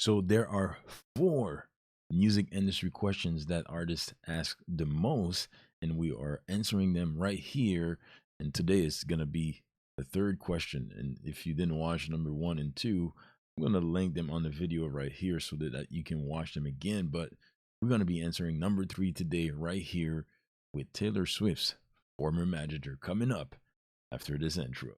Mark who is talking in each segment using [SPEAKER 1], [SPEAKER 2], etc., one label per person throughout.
[SPEAKER 1] So there are four music industry questions that artists ask the most, and we are answering them right here. And today is going to be the third question. And if you didn't watch number one and two, I'm going to link them on the video right here so that you can watch them again. But we're going to be answering number three today, right here, with Taylor Swift's former manager coming up after this intro.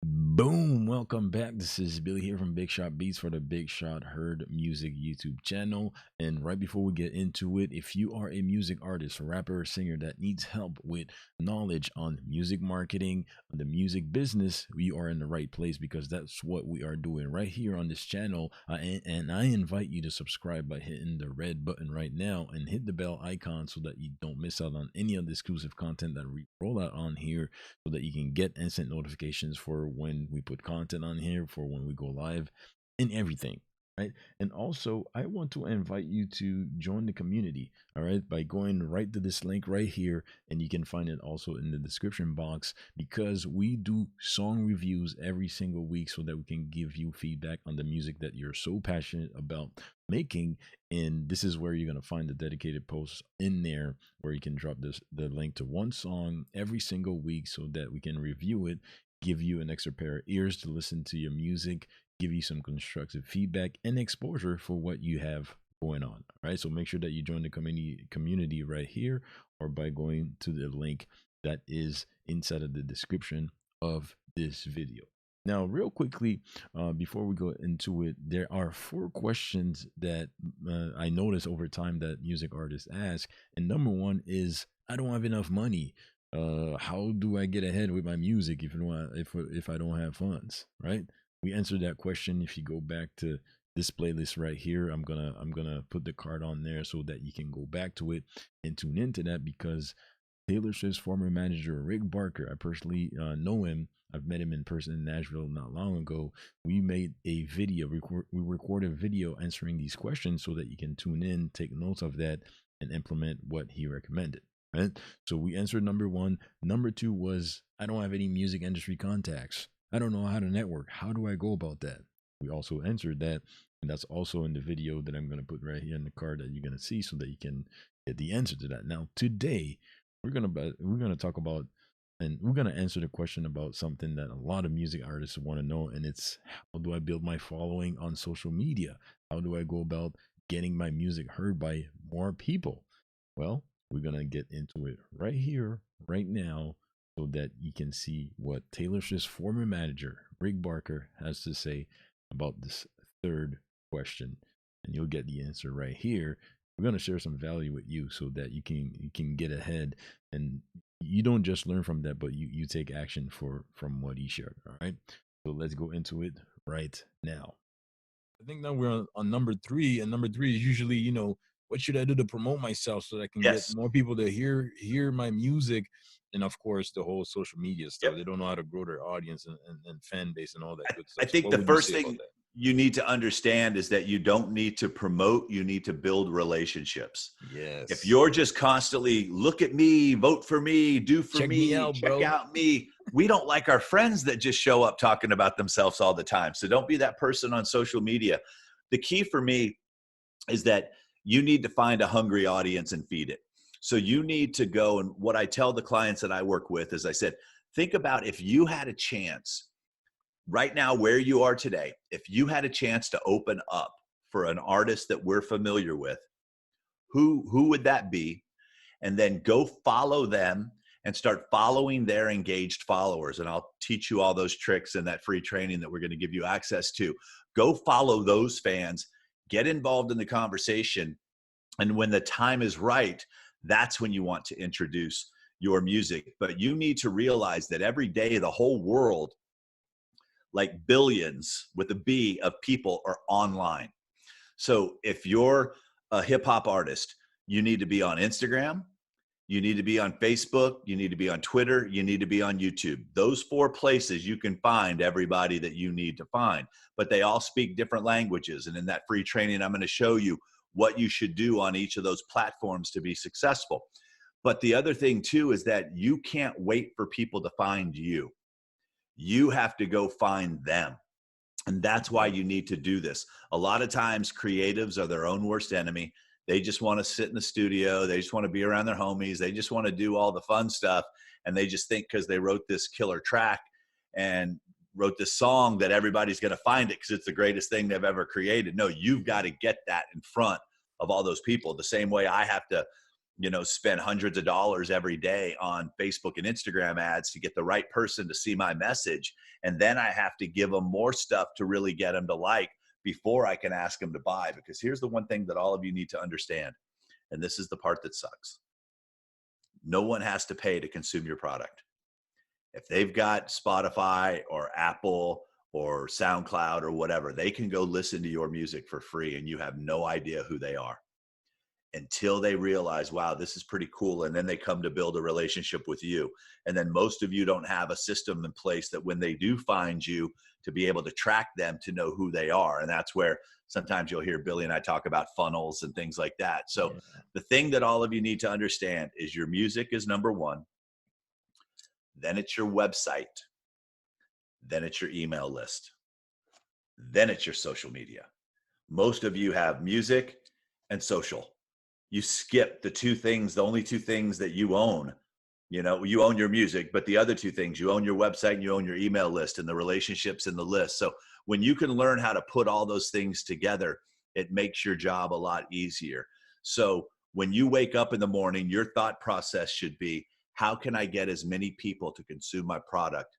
[SPEAKER 1] Boom! Welcome back. This is Billy here from Big Shot Beats for the Big Shot Heard Music YouTube channel. And right before we get into it, if you are a music artist, rapper, or singer that needs help with knowledge on music marketing, on the music business, we are in the right place because that's what we are doing right here on this channel. And I invite you to subscribe by hitting the red button right now and hit the bell icon so that you don't miss out on any of the exclusive content that we roll out on here, so that you can get instant notifications for when we put content on here, for when we go live, and everything, right? And also, I want to invite you to join the community, all right, by going right to this link right here, and you can find it also in the description box, because we do song reviews every single week so that we can give you feedback on the music that you're so passionate about making. And this is where you're going to find the dedicated posts in there where you can drop the link to one song every single week so that we can review it, give you an extra pair of ears to listen to your music, give you some constructive feedback and exposure for what you have going on. All right, so make sure that you join the community right here, or by going to the link that is inside of the description of this video. Now, real quickly, before we go into it, there are four questions that I notice over time that music artists ask. And number one is, I don't have enough money. How do I get ahead with my music if I don't have funds, right? We answered that question. If you go back to this playlist right here, I'm gonna put the card on there so that you can go back to it and tune into that, because Taylor Swift's former manager, Rick Barker, I personally know him. I've met him in person in Nashville not long ago. We made a video, we recorded a video answering these questions so that you can tune in, take notes of that, and implement what he recommended. Right? So we answered number one. Number two was, I don't have any music industry contacts. I don't know how to network. How do I go about that? We also answered that, and that's also in the video that I'm going to put right here in the card that you're going to see so that you can get the answer to that. Now, today, we're going to talk about, and we're going to answer the question about something that a lot of music artists want to know, and it's, how do I build my following on social media? How do I go about getting my music heard by more people? Well, we're going to get into it right here, right now, so that you can see what Taylor Swift's former manager, Rick Barker, has to say about this third question. And you'll get the answer right here. We're going to share some value with you so that you can get ahead, and you don't just learn from that, but you take action from what he shared. All right. So let's go into it right now. I think now we're on number three, and number three is usually, what should I do to promote myself so that I can get
[SPEAKER 2] Yes.
[SPEAKER 1] more people to hear my music? And of course, the whole social media stuff.
[SPEAKER 2] Yep.
[SPEAKER 1] They don't know how to grow their audience and fan base and all that good
[SPEAKER 2] I
[SPEAKER 1] stuff. So
[SPEAKER 2] think
[SPEAKER 1] what
[SPEAKER 2] the
[SPEAKER 1] would you
[SPEAKER 2] first
[SPEAKER 1] say about
[SPEAKER 2] thing
[SPEAKER 1] that?
[SPEAKER 2] you need to understand is that you don't need to promote, you need to build relationships. If
[SPEAKER 1] Yes.
[SPEAKER 2] you're just constantly, look at me, vote for me, do for
[SPEAKER 1] Check me
[SPEAKER 2] me,
[SPEAKER 1] out,
[SPEAKER 2] check
[SPEAKER 1] bro.
[SPEAKER 2] out me, we don't like our friends that just show up talking about themselves all the time. So don't be that person on social media. The key for me is that you need to find a hungry audience and feed it. So you need to go, and what I tell the clients that I work with is, I said, think about if you had a chance right now where you are today, if you had a chance to open up for an artist that we're familiar with, who would that be? And then go follow them and start following their engaged followers. And I'll teach you all those tricks in that free training that we're going to give you access to. Go follow those fans, get involved in the conversation. And when the time is right, that's when you want to introduce your music. But you need to realize that every day, the whole world, like billions with a B of people, are online. So if you're a hip hop artist, you need to be on Instagram, you need to be on Facebook, you need to be on Twitter, you need to be on YouTube. Those four places you can find everybody that you need to find, but they all speak different languages. And in that free training, I'm going to show you what you should do on each of those platforms to be successful. But the other thing too is that you can't wait for people to find you. You have to go find them. And that's why you need to do this. A lot of times creatives are their own worst enemy. They just want to sit in the studio. They just want to be around their homies. They just want to do all the fun stuff. And they just think because they wrote this killer track and wrote this song that everybody's going to find it because it's the greatest thing they've ever created. No, you've got to get that in front of all those people. The same way I have to, spend hundreds of dollars every day on Facebook and Instagram ads to get the right person to see my message. And then I have to give them more stuff to really get them to like before I can ask them to buy. Because here's the one thing that all of you need to understand. And this is the part that sucks. No one has to pay to consume your product. If they've got Spotify or Apple or SoundCloud or whatever, they can go listen to your music for free and you have no idea who they are until they realize, wow, this is pretty cool. And then they come to build a relationship with you. And then most of you don't have a system in place that when they do find you, to be able to track them to know who they are. And that's where sometimes you'll hear Billy and I talk about funnels and things like that. So the thing that all of you need to understand is your music is number one. Then it's your website. Then it's your email list. Then it's your social media. Most of you have music and social. You skip the two things, the only two things that you own. You own your music, but the other two things, you own your website and you own your email list and the relationships in the list. So when you can learn how to put all those things together, it makes your job a lot easier. So when you wake up in the morning, your thought process should be, how can I get as many people to consume my product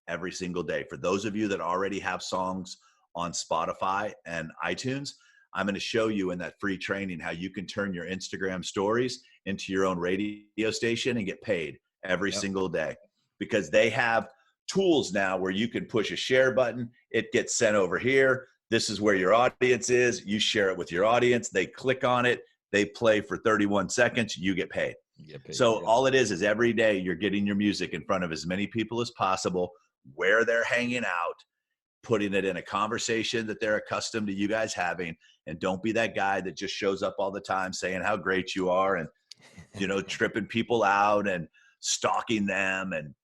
[SPEAKER 2] every single day? For those of you that already have songs on Spotify and iTunes, I'm going to show you in that free training how you can turn your Instagram stories into your own radio station and get paid every single day, because they have tools now where you can push a share button. It gets sent over here. This is where your audience is. You share it with your audience. They click on it. They play for 31 seconds. You get paid. So all it is every day you're getting your music in front of as many people as possible, where they're hanging out, putting it in a conversation that they're accustomed to you guys having. And don't be that guy that just shows up all the time saying how great you are and, tripping people out and stalking them and,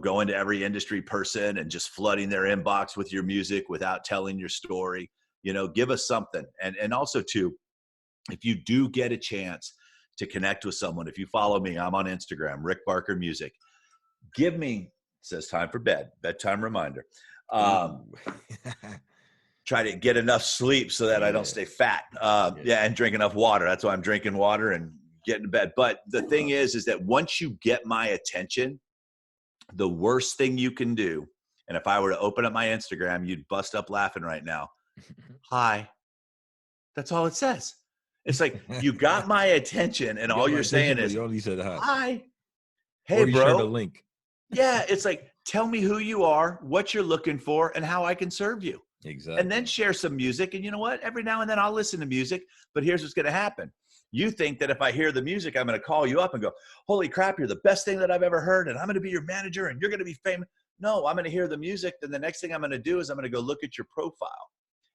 [SPEAKER 2] going to every industry person and just flooding their inbox with your music without telling your story. Give us something. And also too, if you do get a chance to connect with someone, if you follow me, I'm on Instagram, Rick Barker Music. Give me, it says time for bed, bedtime reminder. Try to get enough sleep so that I don't stay fat. And drink enough water. That's why I'm drinking water and getting to bed. But the thing is that once you get my attention, the worst thing you can do, and if I were to open up my Instagram, you'd bust up laughing right now. Hi. That's all it says. It's like, you got my attention and all you're saying is,
[SPEAKER 1] you only said
[SPEAKER 2] hi. Hey,
[SPEAKER 1] or you
[SPEAKER 2] bro.
[SPEAKER 1] shared a link.
[SPEAKER 2] Yeah, it's like, tell me who you are, what you're looking for, and how I can serve you.
[SPEAKER 1] Exactly.
[SPEAKER 2] And then share some music. And you know what? Every now and then I'll listen to music, but here's what's going to happen. You think that if I hear the music, I'm going to call you up and go, holy crap, you're the best thing that I've ever heard. And I'm going to be your manager and you're going to be famous. No, I'm going to hear the music. Then the next thing I'm going to do is I'm going to go look at your profile.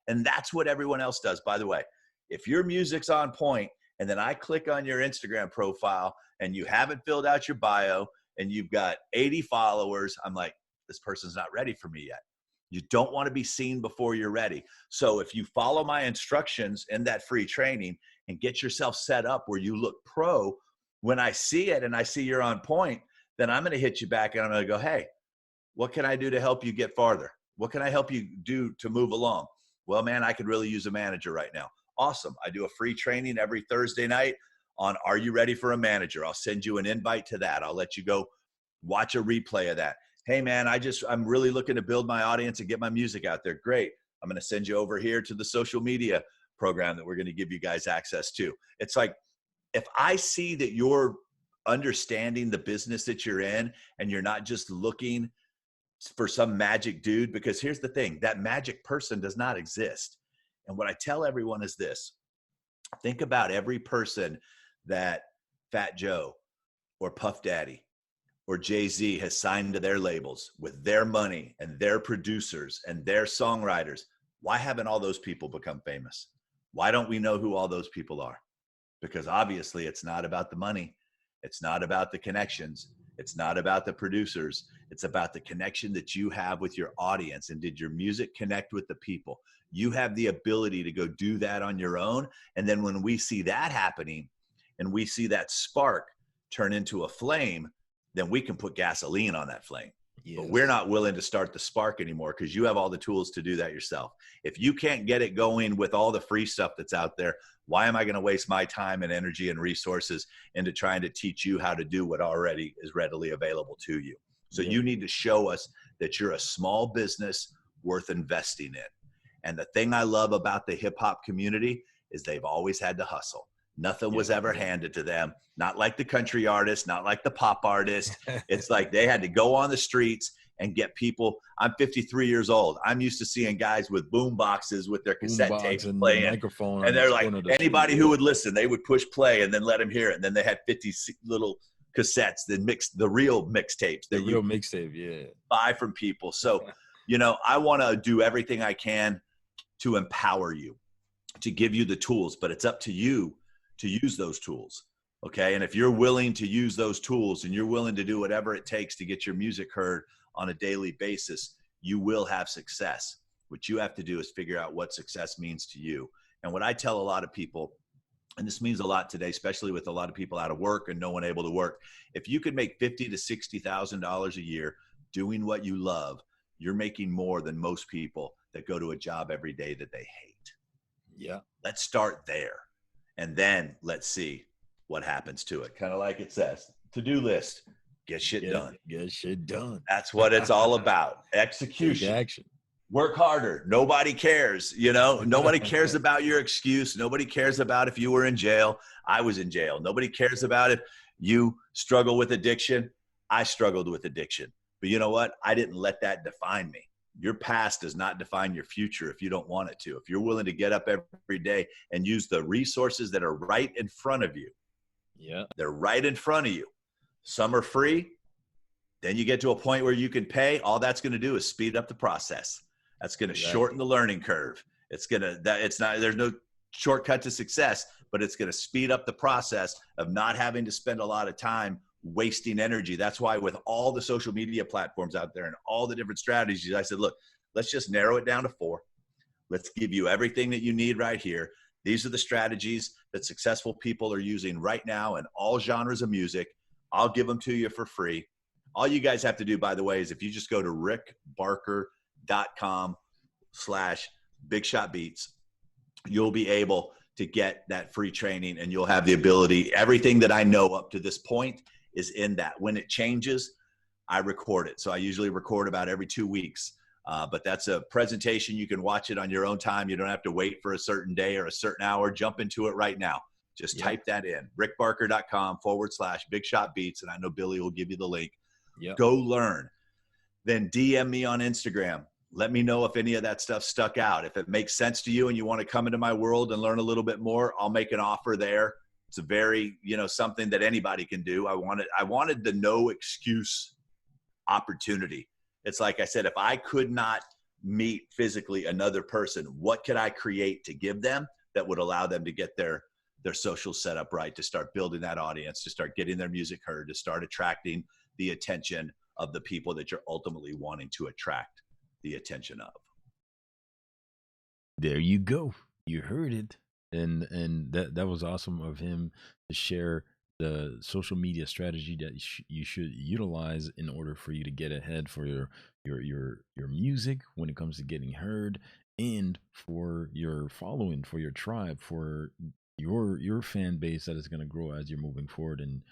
[SPEAKER 2] And that's what everyone else does. By the way, if your music's on point and then I click on your Instagram profile and you haven't filled out your bio and you've got 80 followers, I'm like, this person's not ready for me yet. You don't want to be seen before you're ready. So if you follow my instructions in that free training and get yourself set up where you look pro, when I see it and I see you're on point, then I'm going to hit you back and I'm going to go, hey, what can I do to help you get farther? What can I help you do to move along? Well, man, I could really use a manager right now. Awesome. I do a free training every Thursday night on Are You Ready for a Manager? I'll send you an invite to that. I'll let you go watch a replay of that. Hey man, I'm really looking to build my audience and get my music out there. Great. I'm going to send you over here to the social media program that we're going to give you guys access to. It's like, if I see that you're understanding the business that you're in and you're not just looking for some magic dude, because here's the thing, that magic person does not exist. And what I tell everyone is this: think about every person that Fat Joe or Puff Daddy or Jay-Z has signed to their labels with their money and their producers and their songwriters. Why haven't all those people become famous? Why don't we know who all those people are? Because obviously it's not about the money. It's not about the connections. It's not about the producers. It's about the connection that you have with your audience. And did your music connect with the people? You have the ability to go do that on your own. And then when we see that happening and we see that spark turn into a flame, then we can put gasoline on that flame. Yes. But we're not willing to start the spark anymore because you have all the tools to do that yourself. If you can't get it going with all the free stuff that's out there, why am I going to waste my time and energy and resources into trying to teach you how to do what already is readily available to you? So you need to show us that you're a small business worth investing in. And the thing I love about the hip hop community is they've always had to hustle. Nothing was ever handed to them. Not like the country artist, not like the pop artist. It's like they had to go on the streets and get people. I'm 53 years old. I'm used to seeing guys with boom boxes with their cassette tapes playing,
[SPEAKER 1] microphone,
[SPEAKER 2] and they're like, anybody who would listen, they would push play and then let them hear it. And then they had 50 little cassettes that mixed the real mixtapes.
[SPEAKER 1] The real mixtape, yeah.
[SPEAKER 2] Buy from people. So, you know, I want to do everything I can to empower you, to give you the tools, but it's up to you to use those tools. Okay. And if you're willing to use those tools and you're willing to do whatever it takes to get your music heard on a daily basis, you will have success. What you have to do is figure out what success means to you. And what I tell a lot of people, and this means a lot today, especially with a lot of people out of work and no one able to work. If you could make $50,000 to $60,000 a year doing what you love, you're making more than most people that go to a job every day that they hate.
[SPEAKER 1] Yeah.
[SPEAKER 2] Let's start there. And then let's see what happens to it. Kind of like it says, to-do list, get shit done.
[SPEAKER 1] Get shit done.
[SPEAKER 2] That's what it's all about. Execution.
[SPEAKER 1] Action.
[SPEAKER 2] Work harder. Nobody cares. You know, nobody cares about your excuse. Nobody cares about if you were in jail. I was in jail. Nobody cares about if you struggle with addiction. I struggled with addiction. But you know what? I didn't let that define me. Your past does not define your future if you don't want it to. If you're willing to get up every day and use the resources that are right in front of you.
[SPEAKER 1] Yeah.
[SPEAKER 2] They're right in front of you. Some are free. Then you get to a point where you can pay. All that's going to do is speed up the process. That's going to shorten the learning curve. There's no shortcut to success, but it's going to speed up the process of not having to spend a lot of time wasting energy. That's why with all the social media platforms out there and all the different strategies, I said, look, let's just narrow it down to 4. Let's give you everything that you need right here. These are the strategies that successful people are using right now in all genres of music. I'll give them to you for free. All you guys have to do, by the way, is if you just go to rickbarker.com/bigshotbeats, you'll be able to get that free training and you'll have the ability. Everything that I know up to this point is in that. When it changes, I record it. So I usually record about every 2 weeks. But that's a presentation. You can watch it on your own time. You don't have to wait for a certain day or a certain hour. Jump into it right now. Just type that in, rickbarker.com/bigshotbeats. And I know Billy will give you the link. Go learn. Then DM me on Instagram. Let me know if any of that stuff stuck out. If it makes sense to you and you want to come into my world and learn a little bit more, I'll make an offer there. It's a very, something that anybody can do. I wanted the no excuse opportunity. It's like I said, if I could not meet physically another person, what could I create to give them that would allow them to get their social setup right, to start building that audience, to start getting their music heard, to start attracting the attention of the people that you're ultimately wanting to attract the attention of.
[SPEAKER 1] There you go. You heard it. And that was awesome of him to share the social media strategy that you should utilize in order for you to get ahead for your music when it comes to getting heard, and for your following, for your tribe, for your fan base that is going to grow as you're moving forward and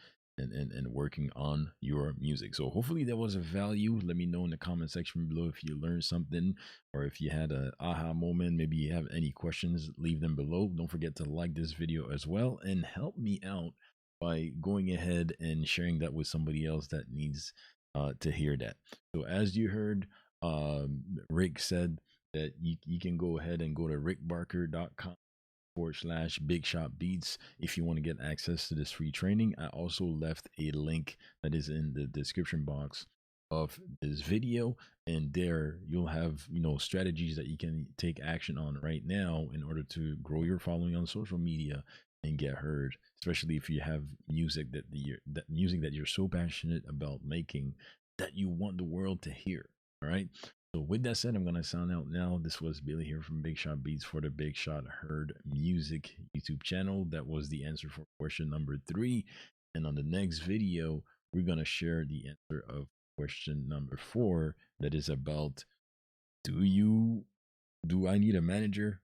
[SPEAKER 1] working on your music. So hopefully that was of value. Let me know in the comment section below if you learned something or if you had an aha moment. Maybe you have any questions, leave them below. Don't forget to like this video as well and help me out by going ahead and sharing that with somebody else that needs to hear that. So as you heard, Rick said that you can go ahead and go to rickbarker.com/bigshotbeats if you want to get access to this free training. I also left a link that is in the description box of this video, and there you'll have strategies that you can take action on right now in order to grow your following on social media and get heard, especially if you have music that you're so passionate about making that you want the world to hear. All right. So with that said, I'm gonna sign out now. This was Billy here from Big Shot Beats for the Big Shot Heard Music YouTube channel. That was the answer for question number 3. And on the next video, we're gonna share the answer of question number 4. That is about, do I need a manager?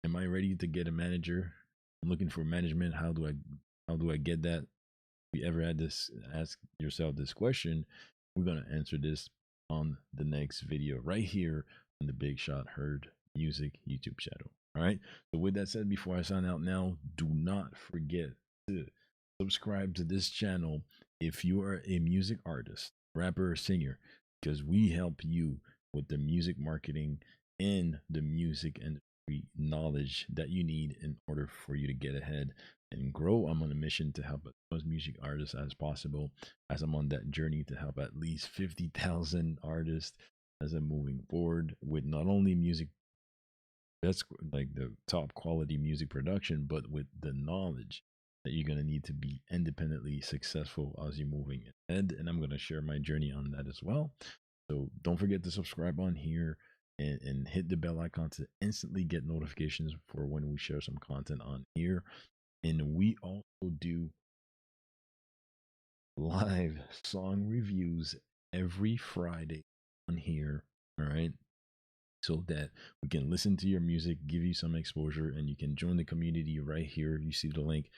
[SPEAKER 1] Am I ready to get a manager? I'm looking for management. How do I get that? If you ever had this, ask yourself this question, we're gonna answer this on the next video right here on the Big Shot Heard Music YouTube channel. All right. So with that said, before I sign out now, do not forget to subscribe to this channel if you are a music artist, rapper, or singer, because we help you with the music marketing and the music industry knowledge that you need in order for you to get ahead and grow. I'm on a mission to help as much music artists as possible, as I'm on that journey to help at least 50,000 artists as I'm moving forward with not only music that's like the top quality music production, but with the knowledge that you're going to need to be independently successful as you're moving ahead. And I'm going to share my journey on that as well. So don't forget to subscribe on here and hit the bell icon to instantly get notifications for when we share some content on here. And we also do live song reviews every Friday on here. All right. So that we can listen to your music, give you some exposure, and you can join the community right here. You see the link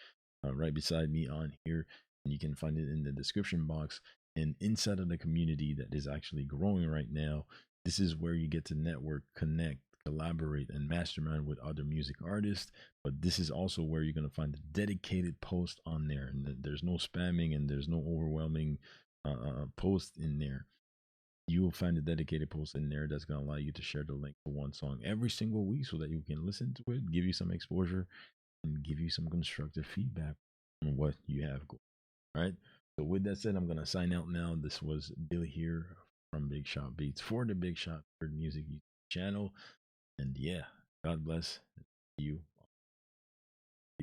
[SPEAKER 1] right beside me on here, and you can find it in the description box. And inside of the community that is actually growing right now, this is where you get to network, connect, collaborate, and mastermind with other music artists. But this is also where you're going to find a dedicated post on there, and there's no spamming and there's no overwhelming post in there. You will find a dedicated post in there that's going to allow you to share the link to one song every single week so that you can listen to it, give you some exposure, and give you some constructive feedback on what you have going. All right. So with that said, I'm going to sign out now. This was Billy here from Big Shot Beats for the Big Shot Heard Music YouTube channel. And yeah, God bless you.